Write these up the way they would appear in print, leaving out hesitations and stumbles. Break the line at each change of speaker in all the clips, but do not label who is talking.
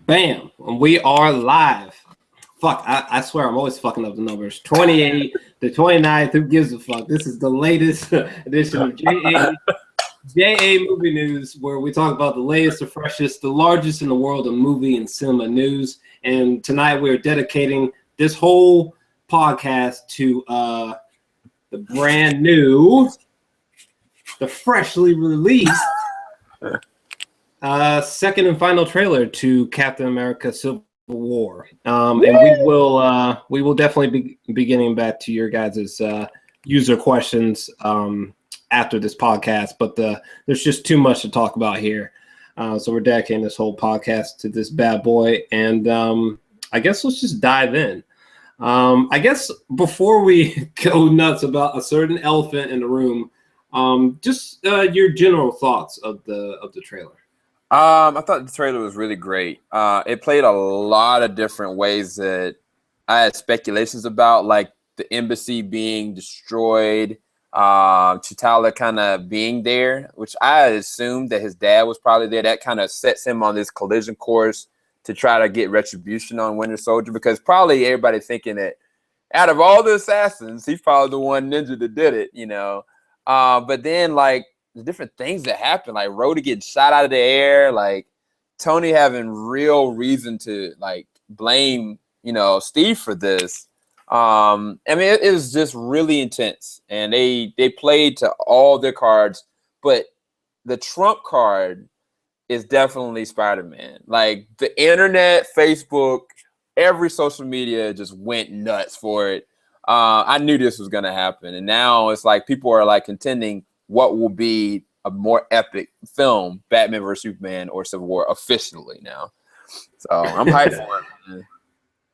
Bam! We are live. Fuck, I swear I'm always fucking up the numbers. 28, the 29th, who gives a fuck? This is the latest edition of JA Movie News, where we talk about the latest, the freshest, the largest in the world of movie and cinema news. And tonight we're dedicating this whole podcast to the brand new, the freshly released second and final trailer to Captain America: Civil War, and we will definitely be getting back to your guys' user questions after this podcast. But there's just too much to talk about here, so we're dedicating this whole podcast to this bad boy. And I guess let's just dive in. I guess before we go nuts about a certain elephant in the room, just your general thoughts of the trailer.
I thought the trailer was really great. It played a lot of different ways that I had speculations about, like the embassy being destroyed, T'Challa kind of being there, which I assumed that his dad was probably there. That kind of sets him on this collision course to try to get retribution on Winter Soldier, because probably everybody thinking that out of all the assassins, he's probably the one ninja that did it, you know. But then, like, the different things that happen, like Rhodey getting shot out of the air, like Tony having real reason to like blame, you know, Steve for this. I mean, it was just really intense, and they played to all their cards, but the trump card is definitely Spider-Man. Like the internet, Facebook, every social media just went nuts for it. I knew this was gonna happen, and now it's like people are like contending what will be a more epic film, Batman vs. Superman or Civil War, officially now. So I'm hyped for it, man.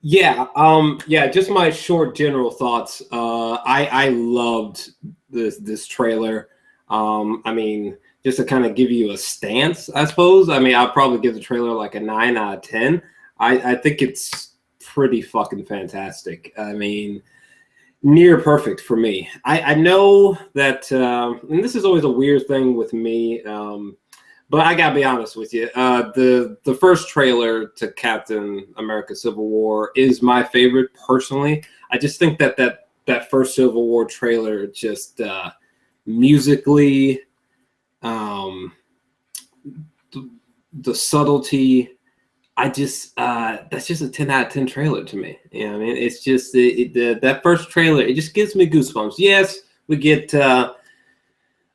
Yeah, just my short general thoughts. I loved this trailer. I mean, just to kind of give you a stance, I suppose. I mean, I'll probably give the trailer like a 9 out of 10. I think it's pretty fucking fantastic. I mean, near perfect for me. I know that, and this is always a weird thing with me, but I gotta be honest with you. The first trailer to Captain America: Civil War is my favorite personally. I just think that first Civil War trailer just musically, the subtlety. That's just a 10 out of 10 trailer to me. You know what I mean? It's just that first trailer, it just gives me goosebumps. Yes, we get some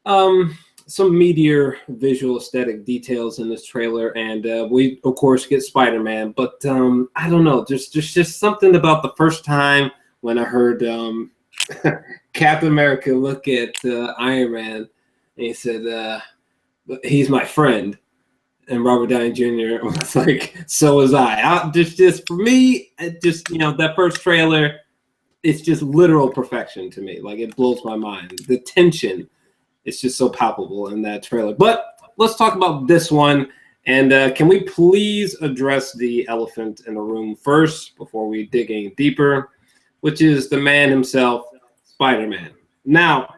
meatier visual aesthetic details in this trailer, and we of course get Spider-Man, but I don't know, there's just something about the first time when I heard Captain America look at Iron Man, and he said, he's my friend. And Robert Downey Jr. was like, so was I. Just for me, just, you know, that first trailer, it's just literal perfection to me. Like, it blows my mind. The tension is just so palpable in that trailer. But let's talk about this one. And can we please address the elephant in the room first before we dig any deeper, which is the man himself, Spider-Man. Now,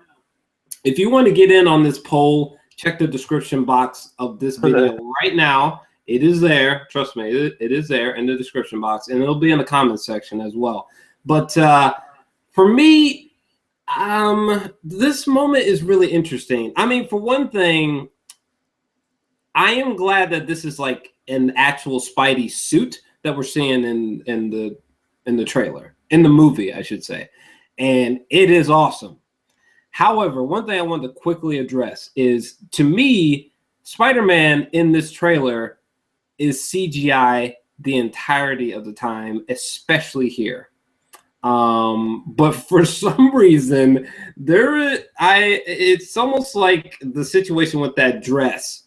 if you want to get in on this poll, check the description box of this video right now. It is there. Trust me, it is there in the description box, and it'll be in the comments section as well. But for me, this moment is really interesting. I mean, for one thing, I am glad that this is like an actual Spidey suit that we're seeing in the trailer, in the movie, I should say, and it is awesome. However, one thing I want to quickly address is, to me, Spider-Man in this trailer is CGI the entirety of the time, especially here. But for some reason, it's almost like the situation with that dress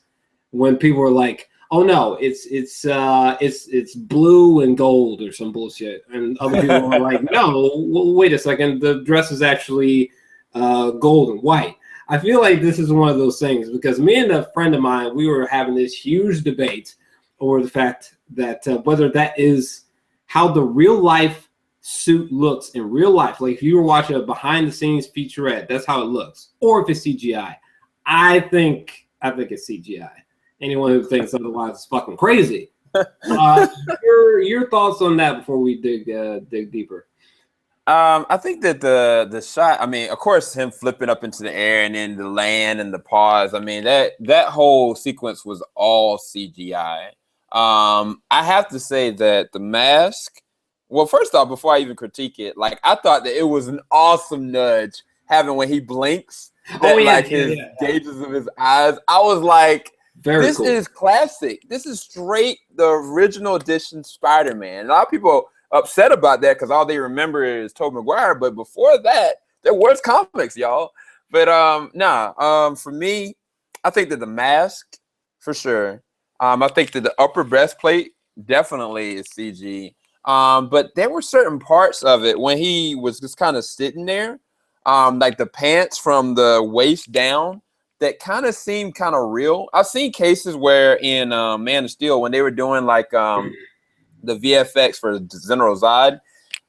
when people were like, "Oh no, it's blue and gold or some bullshit," and other people were like, "No, wait a second, the dress is actually gold and white." I feel like this is one of those things, because me and a friend of mine, we were having this huge debate over the fact that whether that is how the real life suit looks in real life. Like if you were watching a behind the scenes featurette, that's how it looks, or if it's CGI. I think it's CGI. Anyone who thinks otherwise is fucking crazy. Your thoughts on that before we dig deeper?
I think that the shot, I mean, of course, him flipping up into the air and then the land and the pause. I mean, that whole sequence was all CGI. I have to say that the mask. Well, first off, before I even critique it, like I thought that it was an awesome nudge having when he blinks that his gauges of his eyes. I was like, this
cool.
is classic. This is straight the original edition Spider-Man. A lot of people upset about that because all they remember is Tobey Maguire. But before that, there was comics, y'all. But for me, I think that the mask, for sure. I think that the upper breastplate definitely is CG. But there were certain parts of it when he was just kind of sitting there, like the pants from the waist down, that kind of seemed kind of real. I've seen cases where in Man of Steel, when they were doing like the VFX for General Zod,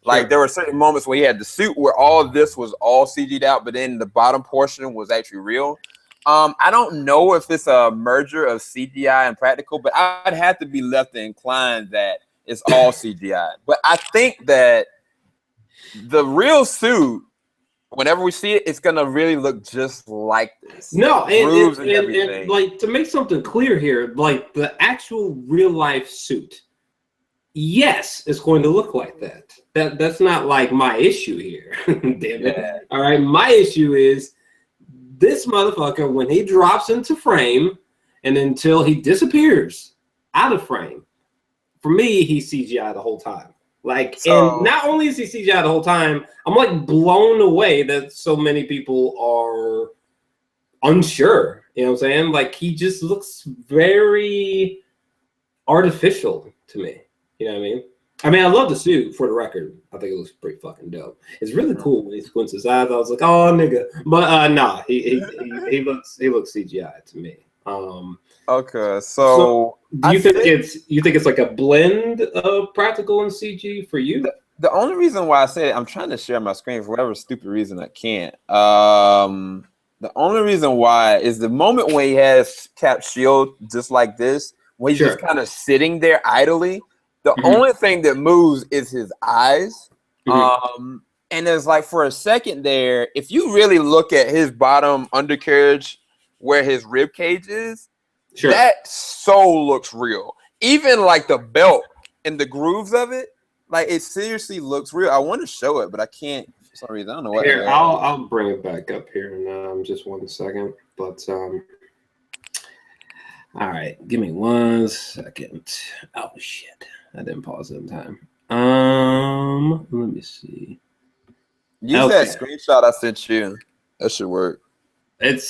like there were certain moments where he had the suit where all of this was all CG'd out, but then the bottom portion was actually real. I don't know if it's a merger of CGI and practical, but I'd have to be left inclined that it's all CGI. But I think that the real suit, whenever we see it, it's gonna really look just like this.
No, and like to make something clear here, like the actual real life suit, yes, it's going to look like that. That's not like my issue here. Damn it. All right, my issue is this motherfucker when he drops into frame and until he disappears out of frame. For me, he's CGI the whole time. Like, and not only is he CGI the whole time, I'm like blown away that so many people are unsure. You know what I'm saying? Like, he just looks very artificial to me. You know what I mean? I mean, I love the suit, for the record. I think it looks pretty fucking dope. It's really cool when he squints his eyes. I was like, oh, nigga. But nah, he looks CGI to me.
Okay, so
do you think it's like a blend of practical and CG for you?
The only reason why I say it, I'm trying to share my screen for whatever stupid reason I can't. The only reason why is the moment when he has Cap's shield just like this, when he's just kind of sitting there idly. The only thing that moves is his eyes. And it's like for a second there, if you really look at his bottom undercarriage where his rib cage is, that looks real. Even like the belt and the grooves of it, like it seriously looks real. I want to show it, but I can't for some reason. I don't know what.
Here, I'll bring it back up here in just 1 second. But all right, give me 1 second. Oh shit, I didn't pause in time. Let me see.
Use that screenshot I sent you. That should work.
It's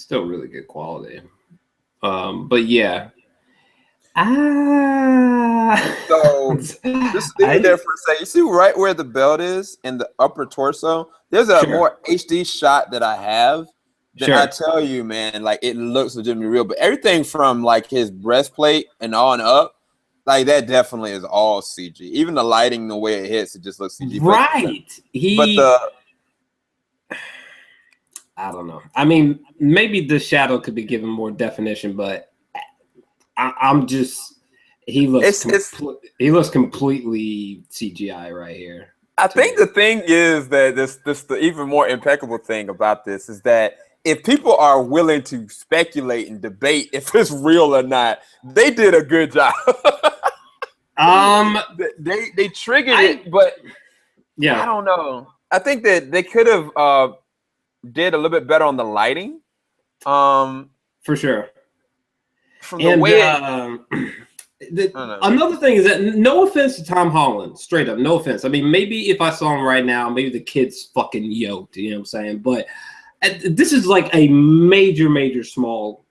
still really good quality. But yeah.
So just stay there for a second. You see right where the belt is in the upper torso? There's a more HD shot that I have that I tell you, man, like it looks legitimately real. But everything from like his breastplate and on up, like that definitely is all CG. Even the lighting, the way it hits, it just looks CG.
Right. I don't know. I mean, maybe the shadow could be given more definition, but I'm just he looks completely CGI right here.
I think the thing is that this the even more impeccable thing about this is that if people are willing to speculate and debate if it's real or not, they did a good job. They triggered it, but I don't know. I think that they could have did a little bit better on the lighting.
For sure.
From the way
another thing is that no offense to Tom Holland, straight up, no offense. I mean, maybe if I saw him right now, maybe the kid's fucking yoked, you know what I'm saying? But this is like a major small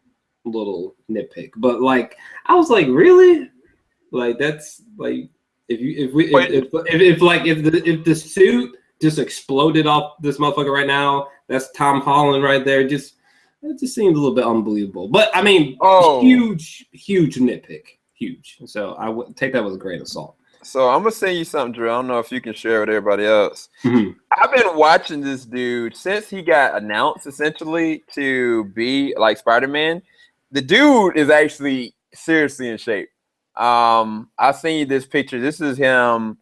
little nitpick. But like, I was like, really? Like that's like if the suit just exploded off this motherfucker right now, that's Tom Holland right there. It just seemed a little bit unbelievable. But I mean, huge nitpick. Huge. So I would take that with a grain of salt.
So I'm gonna send you something, Drew. I don't know if you can share with everybody else. I've been watching this dude since he got announced essentially to be like Spider-Man. The dude is actually seriously in shape. I seen you this picture. This is him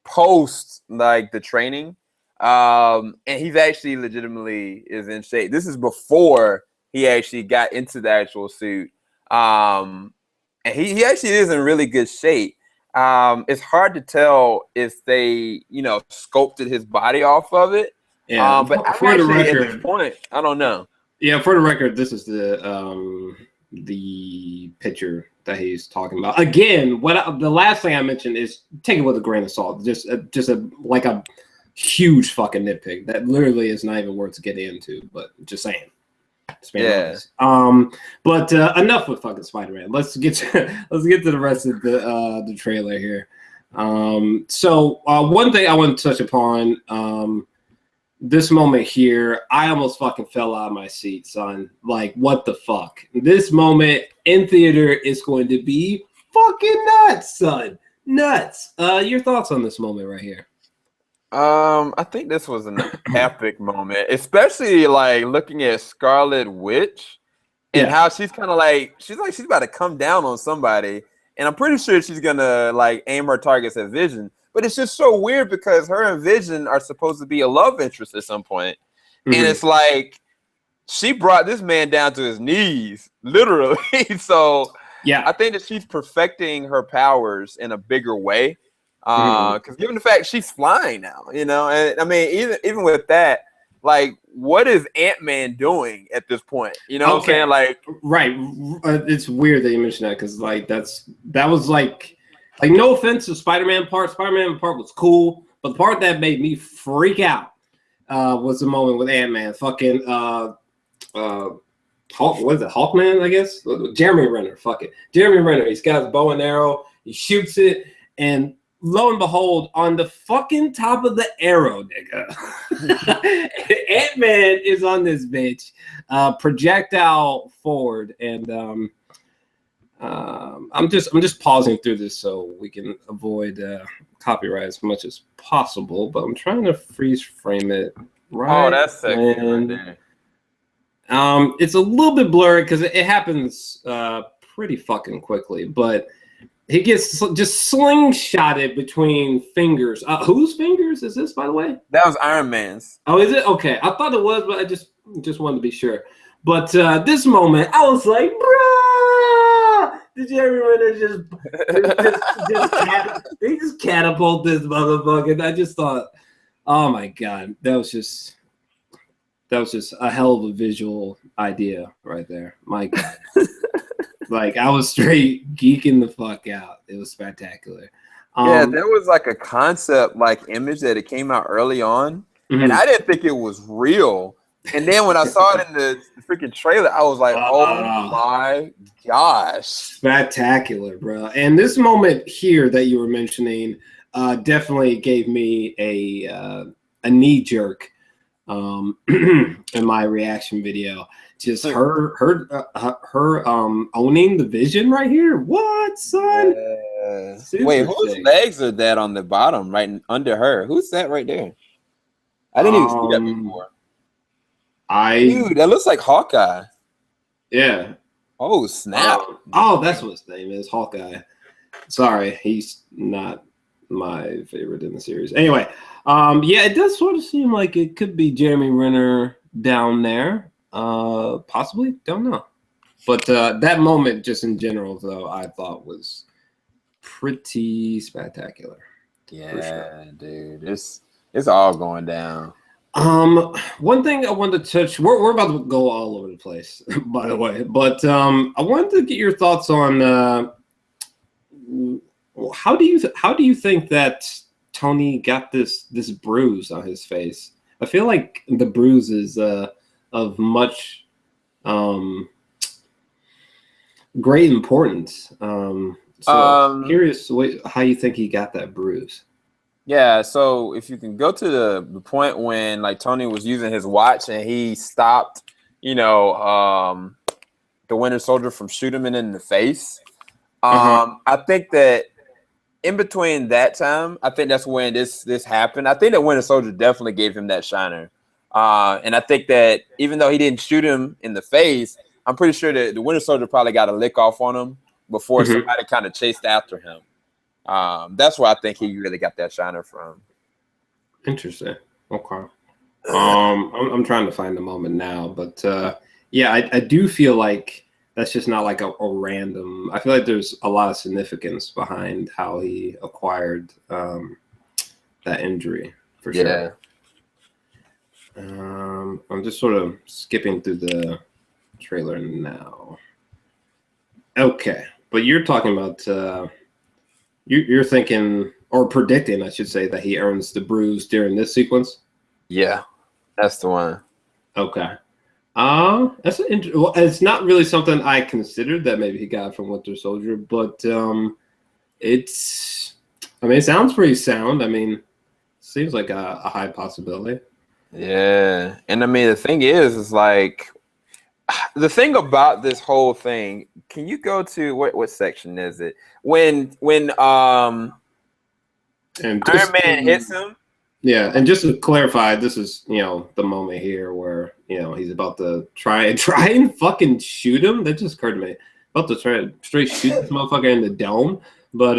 post like the training. And he's actually legitimately is in shape. This is before he actually got into the actual suit. And he actually is in really good shape. It's hard to tell if they, sculpted his body off of it.
Yeah,
But I'm
for the
actually at
record,
this point, I don't know.
yeah, for the record, this is the picture that he's talking about. Again, the last thing I mentioned is take it with a grain of salt. Just a huge fucking nitpick that literally is not even worth getting into. But just saying.
Yeah.
But enough with fucking Spider-Man. Let's get to the rest of the trailer here. So one thing I want to touch upon. This moment here, I almost fucking fell out of my seat, son. Like, what the fuck? This moment in theater is going to be fucking nuts, son. Nuts. Your thoughts on this moment right here?
I think this was an epic moment, especially like looking at Scarlet Witch and how she's kind of like she's about to come down on somebody, and I'm pretty sure she's gonna like aim her targets at Vision. But it's just so weird because her and Vision are supposed to be a love interest at some point. Mm-hmm. And it's like she brought this man down to his knees, literally. So yeah, I think that she's perfecting her powers in a bigger way. Because given the fact she's flying now, and I mean, even with that, like, what is Ant-Man doing at this point? You know what I'm saying? Like,
right. It's weird that you mentioned that because like that was like no offense to Spider-Man part. Spider-Man part was cool, but the part that made me freak out was the moment with Ant-Man. Fucking Hulk, what is it? Hawkman, I guess. Jeremy Renner. Fuck it, Jeremy Renner. He's got his bow and arrow. He shoots it, and lo and behold, on the fucking top of the arrow, nigga, Ant-Man is on this bitch, projectile forward, and I'm just pausing through this so we can avoid copyright as much as possible. But I'm trying to freeze frame it. Right.
Oh, that's sexy right there.
It's a little bit blurry because it happens pretty fucking quickly, but. He gets just slingshotted between fingers. Whose fingers is this, by the way?
That was Iron Man's.
Oh, is it? Okay. I thought it was, but I just wanted to be sure. But this moment, I was like, bruh! Did Jeremy Renner he just catapult this motherfucker? I just thought, oh my God, that was just a hell of a visual idea right there. My God. Like, I was straight geeking the fuck out. It was spectacular.
Yeah, there was like a concept like image that it came out early on, and I didn't think it was real. And then when I saw it in the freaking trailer, I was like, oh my gosh.
Spectacular, bro. And this moment here that you were mentioning definitely gave me a knee jerk in my reaction video. Just her owning the Vision right here. What, son?
Wait, whose legs are that on the bottom, right under her? Who's that right there? I didn't even see that before. Dude, that looks like Hawkeye.
Yeah.
Oh, snap.
That's what his name is, Hawkeye. Sorry, he's not my favorite in the series. Anyway, yeah, it does sort of seem like it could be Jeremy Renner down there. Possibly, don't know. But that moment, just in general, though, I thought was pretty spectacular.
Yeah, dude, it's all going down.
One thing I wanted to touch. We're about to go all over the place, by the way. But I wanted to get your thoughts on how do you think that Tony got this bruise on his face? I feel like the bruise is of much great importance. Curious how you think he got that bruise.
Yeah, so if you can go to the point when like Tony was using his watch and he stopped, the Winter Soldier from shooting him in the face. I think that in between that time, I think that's when this happened. I think that Winter Soldier definitely gave him that shiner. And I think that even though he didn't shoot him in the face, I'm pretty sure that the Winter Soldier probably got a lick off on him before
Mhm.
somebody kind of chased after him. That's where I think he really got that shiner from.
Interesting. Okay. I'm trying to find the moment now, but yeah, I do feel like that's just not like a random. I feel like there's a lot of significance behind how he acquired that injury for sure.
Yeah.
I'm just sort of skipping through the trailer now. Okay, but you're talking about you're thinking or predicting, I should say, that he earns the bruise during this sequence.
Yeah, that's the one.
Okay. That's well, it's not really something I considered that maybe he got from Winter Soldier, but it's. I mean, it sounds pretty sound. I mean, seems like a high possibility.
Yeah, and I mean the thing is like the thing about this whole thing. Can you go to what section is it when
And
Iron
just
Man hits him?
yeah, and just to clarify, this is the moment here where he's about to try and fucking shoot him. That just occurred to me. About to try to straight shoot this motherfucker in the dome, but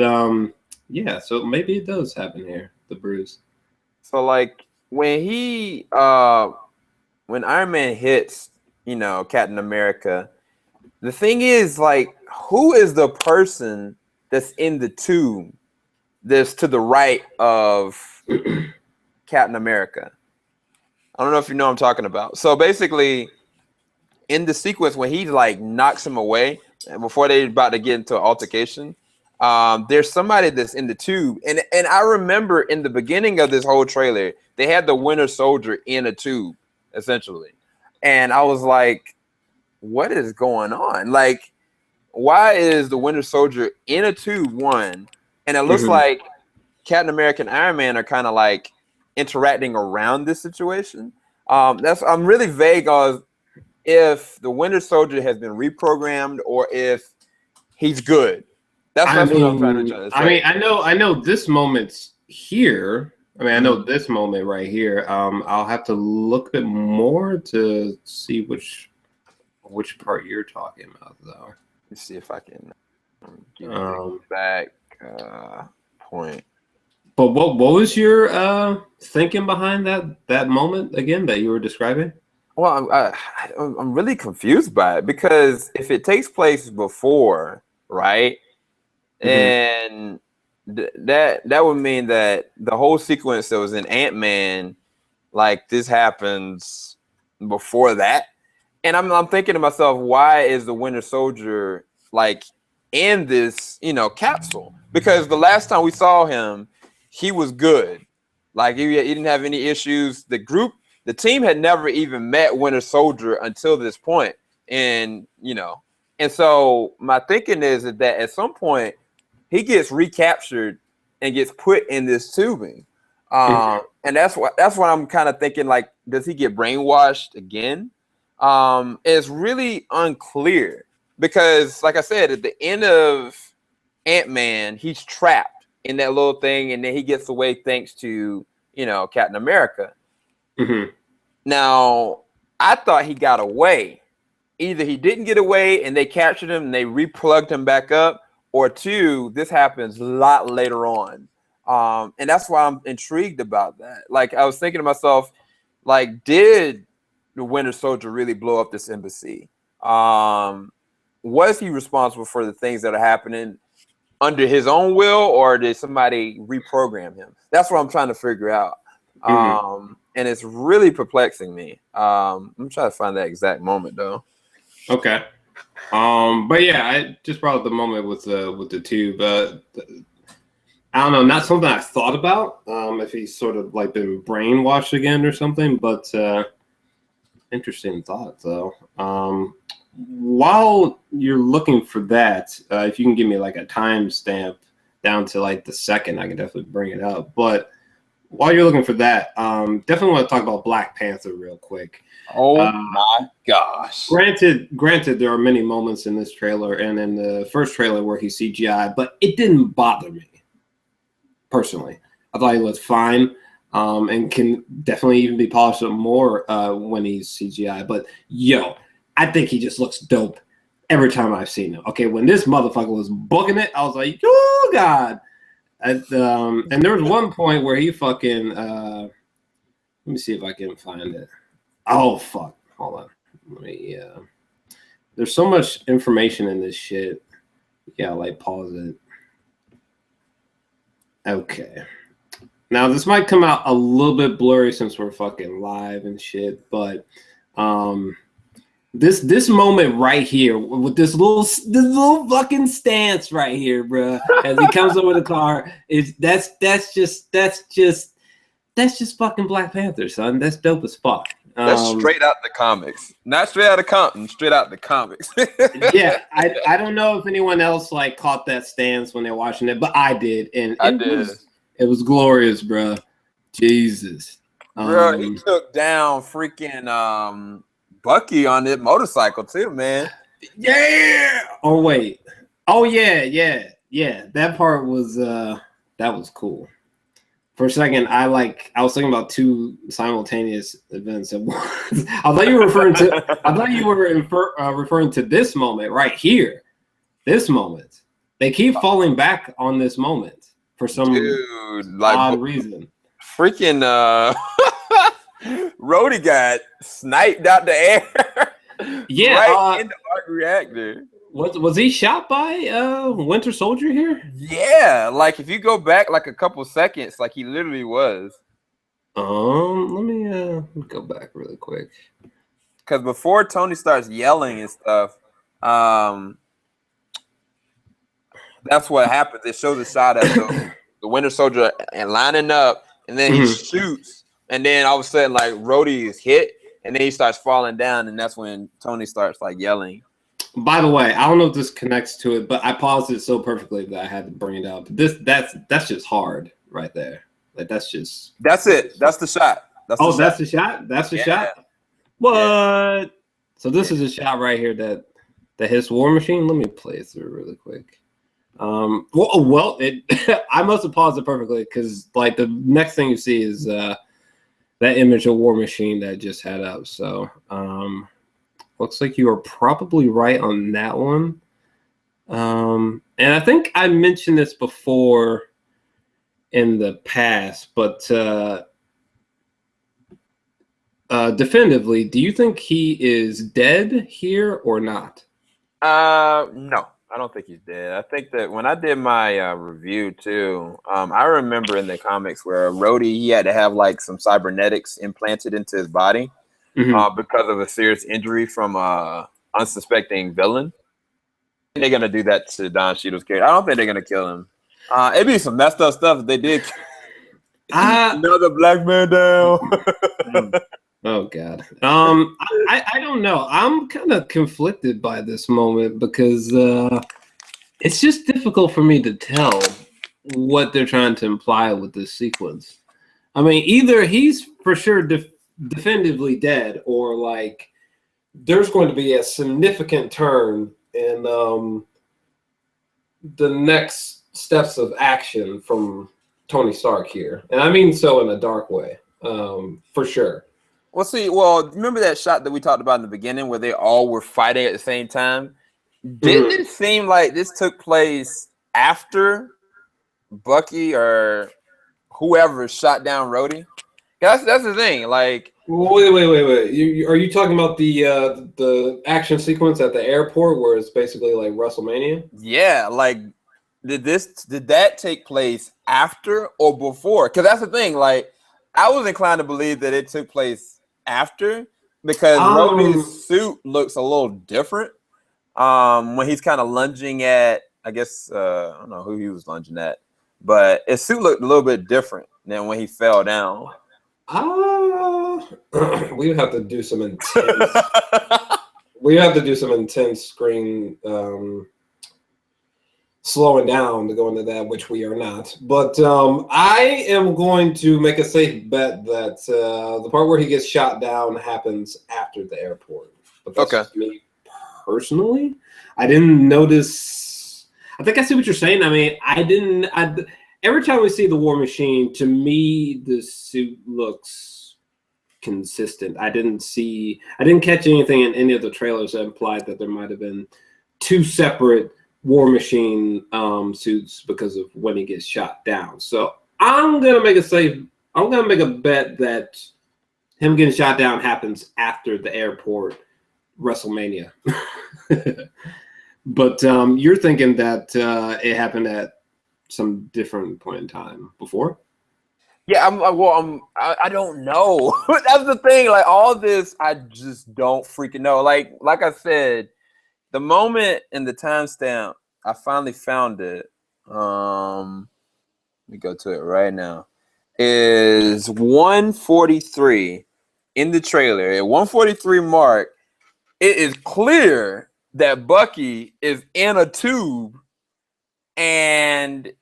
yeah. So maybe it does happen here. The bruise.
So like when when Iron Man hits, Captain America, the thing is like who is the person that's in the tube that's to the right of Captain America? I don't know if you know what I'm talking about. So basically in the sequence when he like knocks him away and before they're about to get into an altercation, there's somebody that's in the tube. And I remember in the beginning of this whole trailer, they had the Winter Soldier in a tube, essentially. And I was like, what is going on? Like, why is the Winter Soldier in a tube, one? And it looks like Captain America and Iron Man are kind of like interacting around this situation. I'm really vague on if the Winter Soldier has been reprogrammed or if he's good. That's what I'm trying to say.
I know this moment's here. I mean, I know this moment right here. I'll have to look a bit more to see which part you're talking about, though.
Let's see if I can give you the back point.
But what was your thinking behind that moment again that you were describing?
Well, I'm really confused by it because if it takes place before, right, and that would mean that the whole sequence that was in Ant-Man, like this happens before that, and I'm thinking to myself, why is the Winter Soldier like in this capsule? Because the last time we saw him, he was good, like he didn't have any issues. The team had never even met Winter Soldier until this point. And so my thinking is that at some point he gets recaptured and gets put in this tubing. And that's what I'm kind of thinking, like, does he get brainwashed again? It's really unclear because, like I said, at the end of Ant-Man, he's trapped in that little thing and then he gets away thanks to, Captain America. Now, I thought he got away. Either he didn't get away and they captured him and they replugged him back up, or two, this happens a lot later on. And that's why I'm intrigued about that. Like, I was thinking to myself, like, did the Winter Soldier really blow up this embassy? Was he responsible for the things that are happening under his own will, or did somebody reprogram him? That's what I'm trying to figure out. And it's really perplexing me. I'm trying to find that exact moment though.
Okay. But yeah, I just brought up the moment with the tube. I don't know, not something I thought about. If he's sort of like been brainwashed again or something, but interesting thought though. While you're looking for that, if you can give me like a timestamp down to like the second, I can definitely bring it up. But while you're looking for that, definitely want to talk about Black Panther real quick.
Oh my gosh!
Granted, there are many moments in this trailer and in the first trailer where he's CGI, but it didn't bother me personally. I thought he looked fine, and can definitely even be polished up more when he's CGI. But yo, I think he just looks dope every time I've seen him. Okay, when this motherfucker was booking it, I was like, oh god. And there was one point where he fucking let me see if I can find it. Oh fuck. Hold on. Let me there's so much information in this shit. Yeah, like pause it. Okay. Now this might come out a little bit blurry since we're fucking live and shit, but this moment right here with this little fucking stance right here, bro, as he comes over the car is that's just fucking Black Panther, son. That's dope as fuck.
That's straight out the comics, not straight out of Compton, straight out the comics.
Yeah, I don't know if anyone else like caught that stance when they're watching it, but I did, and it was glorious, bro. Jesus,
bro, he took down freaking Bucky on that motorcycle too, man.
Yeah. Oh wait. Oh yeah. That part was that was cool. For a second, I was thinking about two simultaneous events at once. I thought you were referring to this moment right here. This moment. They keep falling back on this moment for some odd reason.
Freaking Rhodey got sniped out the air.
Yeah,
right in the arc reactor.
Was he shot by Winter Soldier here?
Yeah, like if you go back like a couple seconds, like he literally was.
Let me go back really quick.
Because before Tony starts yelling and stuff, that's what happens. It shows a shot of the Winter Soldier and lining up, and then he shoots, and then all of a sudden, like Rhodey is hit, and then he starts falling down, and that's when Tony starts like yelling.
By the way, I don't know if this connects to it, but I paused it so perfectly that I had to bring it up. That's just hard right there. Like that's it. That's
the shot.
That's the shot. That's the shot. What? Yeah. So this is a shot right here that hits War Machine. Let me play it through really quick. I must have paused it perfectly because like the next thing you see is that image of War Machine that I just had up. So looks like you are probably right on that one. And I think I mentioned this before in the past, but definitively, do you think he is dead here or not?
No, I don't think he's dead. I think that when I did my review too, I remember in the comics where Rhodey, he had to have like some cybernetics implanted into his body. Because of a serious injury from unsuspecting villain. They're gonna do that to Don Cheadle's character. I don't think they're gonna kill him. It'd be some messed up stuff if they did. Another black man down.
Oh god. I don't know. I'm kind of conflicted by this moment because it's just difficult for me to tell what they're trying to imply with this sequence. I mean, either he's for sure definitively dead, or like there's going to be a significant turn in the next steps of action from Tony Stark here, and I mean so in a dark way, for sure.
Well, remember that shot that we talked about in the beginning where they all were fighting at the same time? Didn't it seem like this took place after Bucky or whoever shot down Rhodey? That's the thing. Like,
wait. Are you talking about the action sequence at the airport where it's basically like WrestleMania?
Yeah. Like, did that take place after or before? Because that's the thing. Like, I was inclined to believe that it took place after because Rhodey's suit looks a little different. When he's kind of lunging at, I guess I don't know who he was lunging at, but his suit looked a little bit different than when he fell down.
We have to do some intense. We have to do some intense screen slowing down to go into that, which we are not. But I am going to make a safe bet that the part where he gets shot down happens after the airport. But that's just me personally. I didn't notice. I think I see what you're saying. I mean, every time we see the War Machine, to me, the suit looks consistent. I didn't catch anything in any of the trailers that implied that there might have been two separate War Machine suits because of when he gets shot down. So I'm gonna make a safe. I'm gonna make a bet that him getting shot down happens after the airport WrestleMania. But you're thinking that it happened at some different point in time before?
Yeah, I don't know. That's the thing. Like all this, I just don't freaking know. Like I said, the moment and the timestamp, I finally found it. Let me go to it right now. Is 1:43 in the trailer. At 1:43 mark, it is clear that Bucky is in a tube, and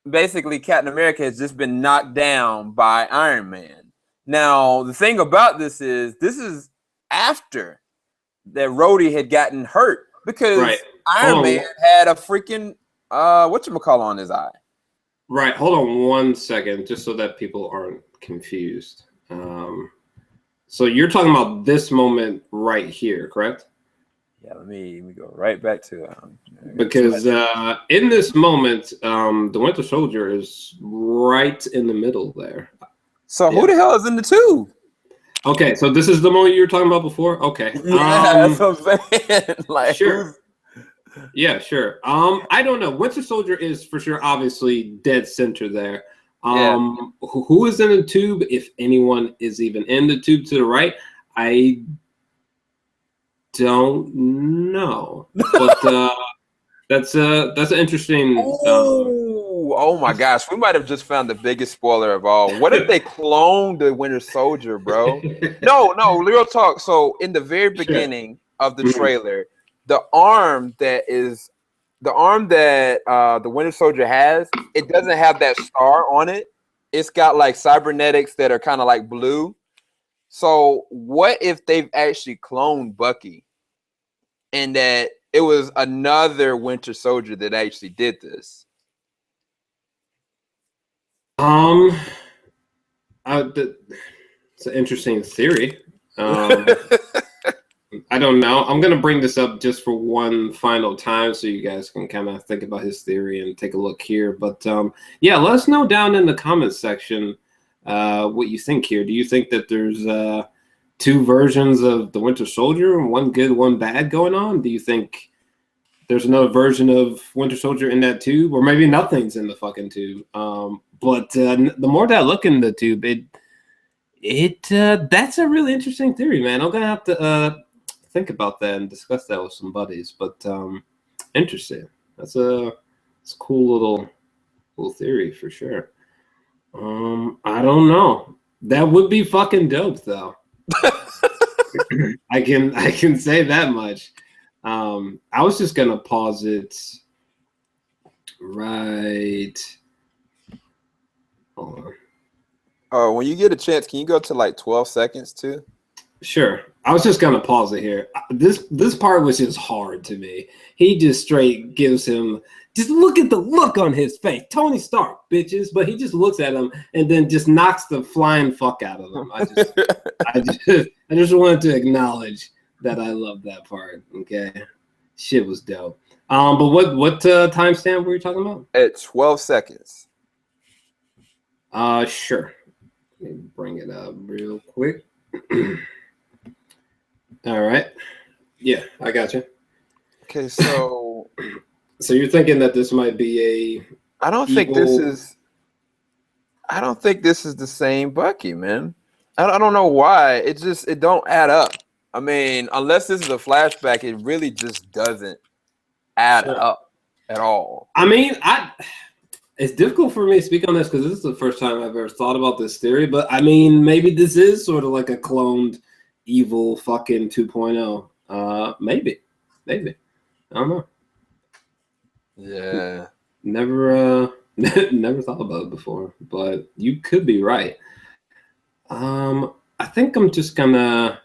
basically Captain America has just been knocked down by Iron Man. Now, the thing about this is after that Rhodey had gotten hurt because Iron Man had a freaking whatchamacallit on his eye.
Right. Hold on one second, just so that people aren't confused. So you're talking about this moment right here, correct?
Yeah, let me go right back to
because in this moment, the Winter Soldier is right in the middle there.
So who the hell is in the tube?
Okay, so this is the moment you were talking about before? Okay.
Yeah, that's what I'm saying. Like,
sure. Yeah, sure. I don't know. Winter Soldier is for sure obviously dead center there. Who is in the tube, if anyone is even in the tube to the right? I don't know. But that's an interesting
oh my gosh, we might have just found the biggest spoiler of all. What if they cloned the Winter Soldier, bro? No, real talk. So in the very beginning of the trailer, the arm that the Winter Soldier has, it doesn't have that star on it. It's got like cybernetics that are kind of like blue. So what if they've actually cloned Bucky and that it was another Winter Soldier that actually did this?
It's an interesting theory. I don't know. I'm going to bring this up just for one final time so you guys can kind of think about his theory and take a look here. But yeah, let us know down in the comments section what you think here. Do you think that there's two versions of the Winter Soldier, one good, one bad going on? Do you think there's another version of Winter Soldier in that tube, or maybe nothing's in the fucking tube? But the more that I look in the tube, that's a really interesting theory, man. I'm gonna have to think about that and discuss that with some buddies. But interesting. It's a cool little theory for sure. I don't know. That would be fucking dope, though. I can say that much. I was just gonna pause it right. Hold on.
Oh, when you get a chance, can you go to like 12 seconds too?
Sure. I was just gonna pause it here. This part was just hard to me. He just straight gives him, just look at the look on his face. Tony Stark, bitches. But he just looks at him and then just knocks the flying fuck out of him. I just wanted to acknowledge that I love that part. Okay. Shit was dope. But what timestamp were you talking about?
At 12 seconds.
Sure. Let me bring it up real quick. All right. Yeah, I got you.
Okay, so
so you're thinking that this might be a
I don't think this is the same Bucky, man. I don't know why. It don't add up. I mean, unless this is a flashback, it really just doesn't add up at all.
I mean, it's difficult for me to speak on this because this is the first time I've ever thought about this theory. But I mean, maybe this is sort of like a cloned evil fucking 2.0. Maybe. I don't know.
Yeah.
Never thought about it before, but you could be right. I think I'm just gonna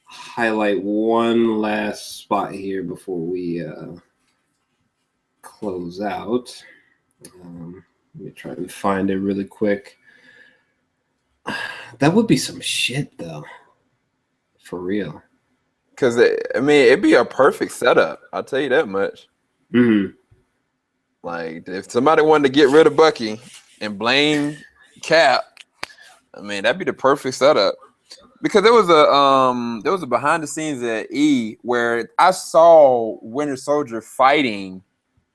highlight one last spot here before we close out. Let me try and find it really quick. That would be some shit, though. For real.
Because I mean, it'd be a perfect setup. I'll tell you that much.
Mm-hmm.
Like, if somebody wanted to get rid of Bucky and blame Cap, I mean, that'd be the perfect setup. Because there was a behind the scenes at E where I saw Winter Soldier fighting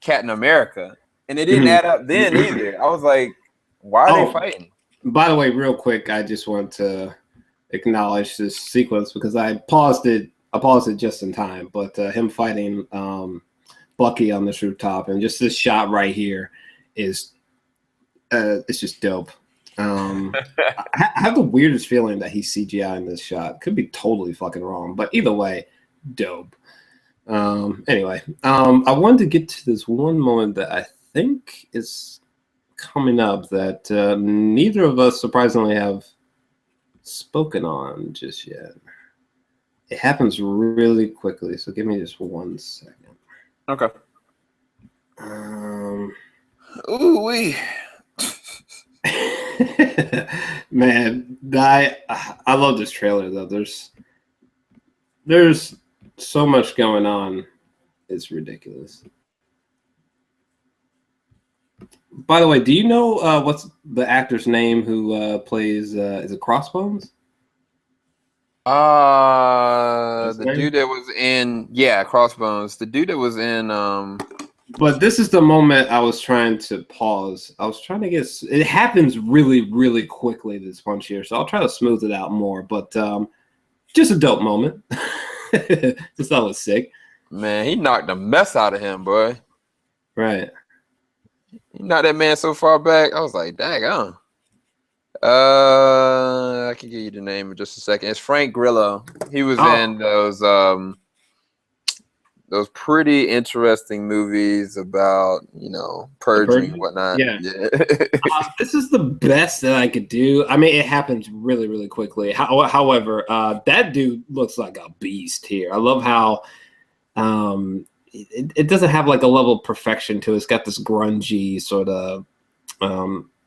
Captain America, and it didn't add up then
Mm-hmm.
either. I was like, why are they
Oh,
fighting?
by the way, real quick, I just want to acknowledge this sequence because I paused it. I paused it just in time, but him fighting Bucky on this rooftop and just this shot right here is it's just dope. I have the weirdest feeling that he's CGI in this shot. Could be totally fucking wrong, but either way, dope. Anyway, I wanted to get to this one moment that I think is coming up that neither of us surprisingly have spoken on just yet. It happens really quickly, so give me just 1 second.
Okay.
Um,
Ooh wee.
Man, I love this trailer though. There's so much going on. It's ridiculous. By the way, do you know what's the actor's name who plays is it Crossbones?
The dude that was in Crossbones. The dude that was in
But this is the moment I was trying to pause. I was trying to get it happens really, really quickly this punch here, so I'll try to smooth it out more. But just a dope moment. Just thought it was sick.
man, he knocked the mess out of him, boy.
Right.
He knocked that man so far back. I was like, dang, I can give you the name in just a second. It's Frank Grillo. He was in those pretty interesting movies about, purging and whatnot.
Yeah. This is the best that I could do. I mean, it happens really, really quickly. However, that dude looks like a beast here. I love how it doesn't have like a level of perfection to it. It's got this grungy sort of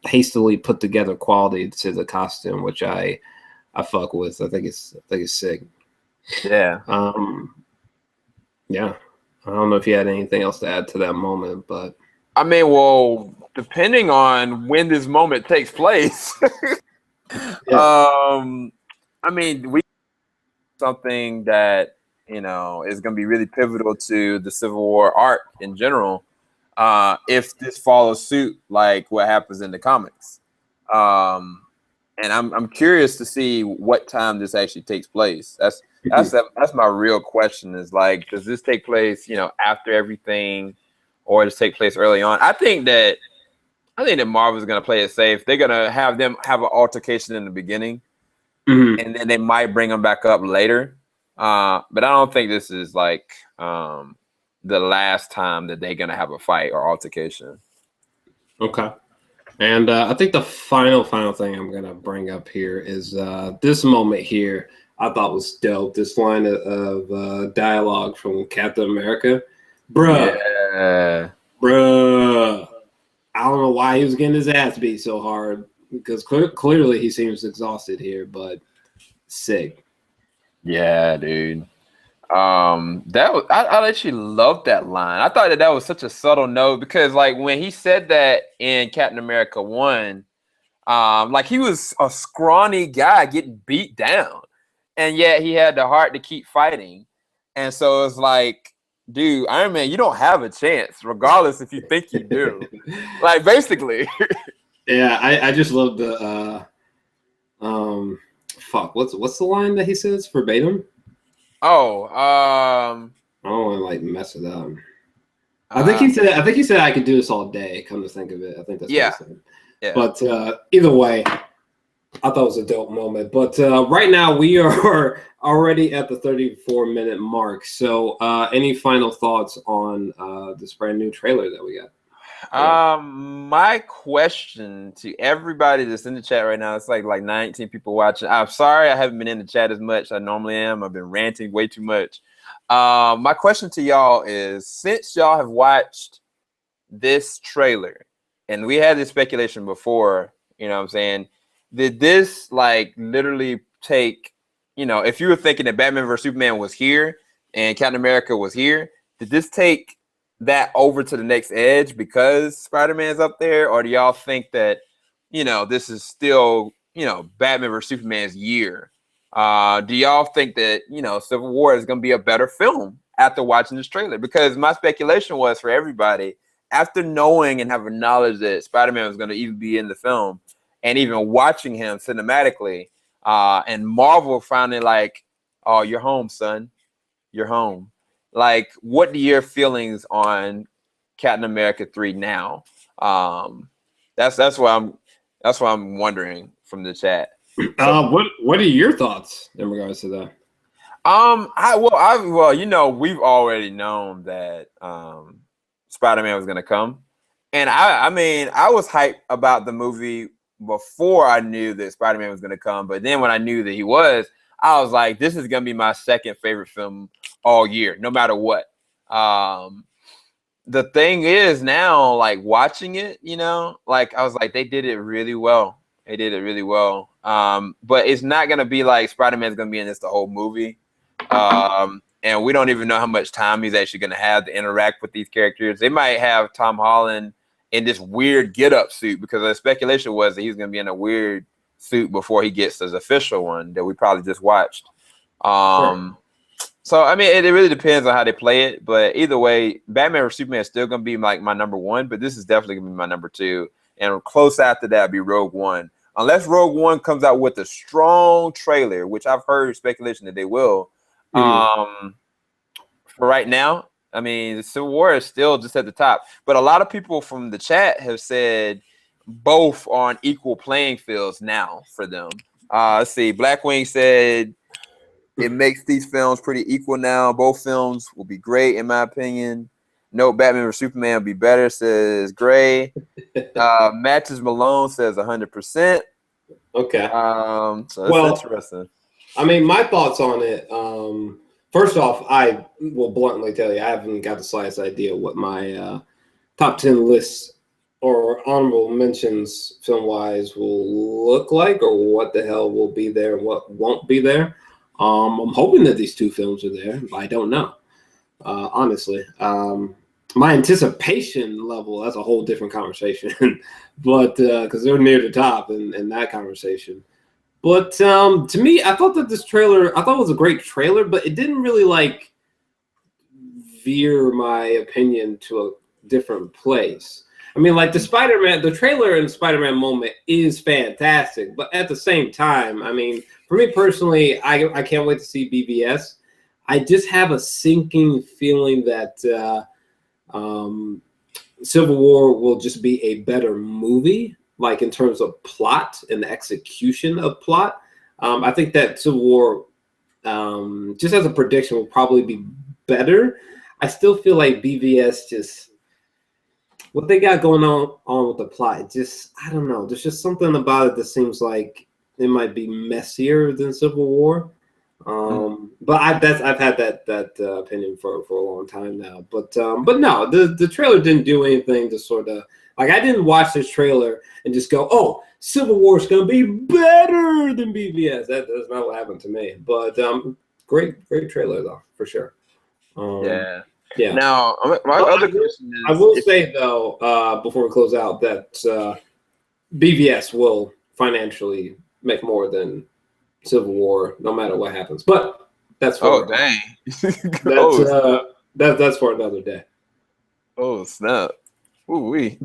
hastily put together quality to the costume, which I fuck with. I think it's sick.
Yeah.
Yeah. I don't know if you had anything else to add to that moment, but
I mean, well, depending on when this moment takes place, I mean, we something that is going to be really pivotal to the Civil War arc in general. If this follows suit like what happens in the comics, and I'm curious to see what time this actually takes place. That's my real question. Is like, does this take place after everything, or does it take place early on? I think that Marvel's gonna play it safe. They're gonna have them have an altercation in the beginning, and then they might bring them back up later. But I don't think this is like the last time that they're gonna have a fight or altercation.
Okay. And I think the final thing I'm gonna bring up here is this moment here. I thought was dope. This line of dialogue from Captain America, bruh. I don't know why he was getting his ass beat so hard because clearly he seems exhausted here, but sick.
Yeah, dude. I actually loved that line. I thought that was such a subtle note because like when he said that in Captain America 1, like he was a scrawny guy getting beat down, and yet he had the heart to keep fighting. And so it's like, dude, Iron Man, you don't have a chance, regardless if you think you do. Like basically.
Yeah, I just love the fuck. What's the line that he says verbatim? I don't want to like mess it up. I think he said I could do this all day. Come to think of it, I think that's what he said.
Yeah.
But either way, I thought it was a dope moment. But right now we are already at the 34-minute mark. So any final thoughts on this brand new trailer that we got?
My question to everybody that's in the chat right now, it's like 19 people watching. I'm sorry I haven't been in the chat as much as I normally am. I've been ranting way too much. My question to y'all is, since y'all have watched this trailer, and we had this speculation before, you know what I'm saying, did this like literally take, if you were thinking that Batman vs Superman was here and Captain America was here, did this take that over to the next edge because Spider-Man's up there, or do y'all think that this is still Batman vs Superman's year? Do y'all think that Civil War is going to be a better film after watching this trailer? Because my speculation was for everybody, after knowing and having knowledge that Spider-Man was going to even be in the film, and even watching him cinematically, and Marvel finally like, oh, you're home, son, you're home. Like, what are your feelings on Captain America 3 now? That's what I'm wondering from the chat. So,
what are your thoughts in regards to that?
We've already known that Spider-Man was gonna come, and I mean, I was hyped about the movie before I knew that Spider-Man was gonna come, but then when I knew that he was, I was like, this is gonna be my second favorite film all year, no matter what. The thing is now, like watching it, like I was like, they did it really well. They did it really well. But it's not gonna be like Spider-Man's gonna be in this the whole movie. And we don't even know how much time he's actually gonna have to interact with these characters. They might have Tom Holland in this weird get-up suit, because the speculation was that he's gonna be in a weird suit before he gets his official one that we probably just watched.
Sure.
So I mean, it really depends on how they play it. But either way, Batman or Superman is still gonna be like my number one, but this is definitely gonna be my number two. And close after that would be Rogue One. Unless Rogue One comes out with a strong trailer, which I've heard speculation that they will. For right now, I mean, Civil War is still just at the top. But a lot of people from the chat have said both are on equal playing fields now for them. Let's see. Blackwing said it makes these films pretty equal now. Both films will be great, in my opinion. No, Batman or Superman will be better, says Gray. Matches Malone says 100%.
Okay.
So that's interesting.
I mean, my thoughts on it. First off, I will bluntly tell you, I haven't got the slightest idea what my top 10 lists or honorable mentions film-wise will look like, or what the hell will be there and what won't be there. I'm hoping that these two films are there, but I don't know. Honestly. My anticipation level, that's a whole different conversation. But because they're near the top in that conversation. But to me, I thought that this trailer, I thought it was a great trailer, but it didn't really like veer my opinion to a different place. I mean, like the trailer and Spider-Man moment is fantastic, but at the same time, I mean, for me personally, I can't wait to see BVS. I just have a sinking feeling that Civil War will just be a better movie, like in terms of plot and execution of plot. I think that Civil War, just as a prediction, will probably be better. I still feel like BVS just, what they got going on with the plot, just, I don't know. There's just something about it that seems like it might be messier than Civil War. But I've had that opinion for a long time now. But no, the trailer didn't do anything to sort of, like, I didn't watch this trailer and just go, oh, Civil War is gonna be better than BVS. That's not what happened to me. But great trailer though, for sure.
Yeah.
Now,
my other question is,
I will say though, before we close out, that BVS will financially make more than Civil War, no matter what happens. But that's for that's for another day.
Oh snap! Ooh-wee.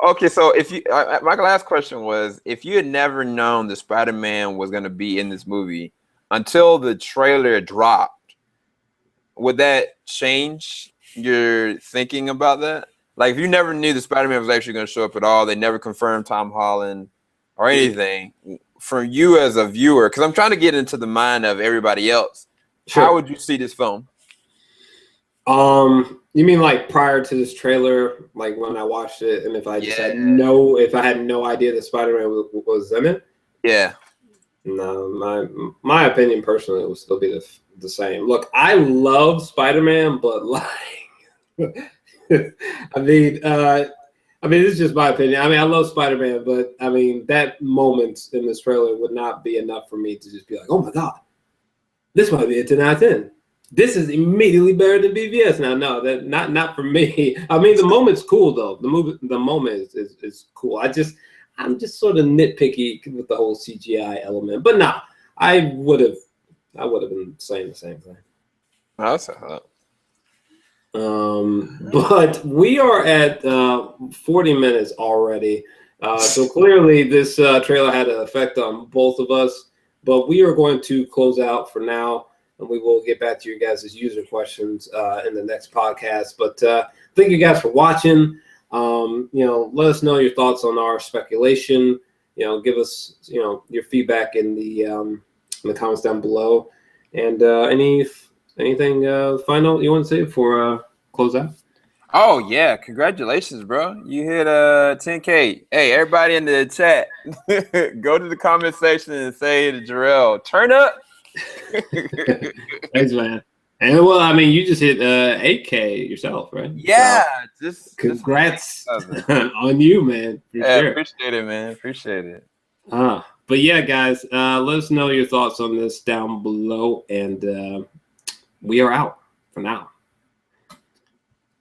Okay, so if you, my last question was, if you had never known that Spider-Man was going to be in this movie until the trailer dropped, would that change your thinking about that? Like, if you never knew that Spider-Man was actually going to show up at all, they never confirmed Tom Holland or anything. For you as a viewer, because I'm trying to get into the mind of everybody else, sure, how would you see this film?
You mean like prior to this trailer, like when I watched it, and if I just had no idea that Spider-Man was in it? Yeah. No, my opinion personally would still be the same. Look, I love Spider-Man, but like, I mean, this is just my opinion. I mean, I love Spider-Man, but I mean, that moment in this trailer would not be enough for me to just be like, oh my God, This might be a 10 out of 10. This is immediately better than BVS. Now, no, that not for me. I mean, the moment's cool though. The moment is cool. I'm just sort of nitpicky with the whole CGI element. But no, I would have been saying the same thing.
That's a hot.
But we are at 40 minutes already. So clearly this trailer had an effect on both of us. But we are going to close out for now, and we will get back to you guys' user questions in the next podcast. But thank you guys for watching. Let us know your thoughts on our speculation. Give us your feedback in the comments down below. And anything final you want to say before close out?
Oh yeah, congratulations, bro. You hit 10K. Hey, everybody in the chat, go to the comment section and say to Jor-Els, turn up.
Thanks, man. And well, I mean, you just hit 8K yourself, right?
Yeah,
so,
just
congrats on you, man.
Sure. Appreciate it, man. Appreciate it.
But yeah, guys, let us know your thoughts on this down below, and we are out for now.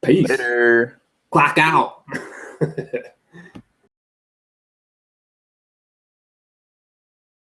Peace.
Later.
Clock out.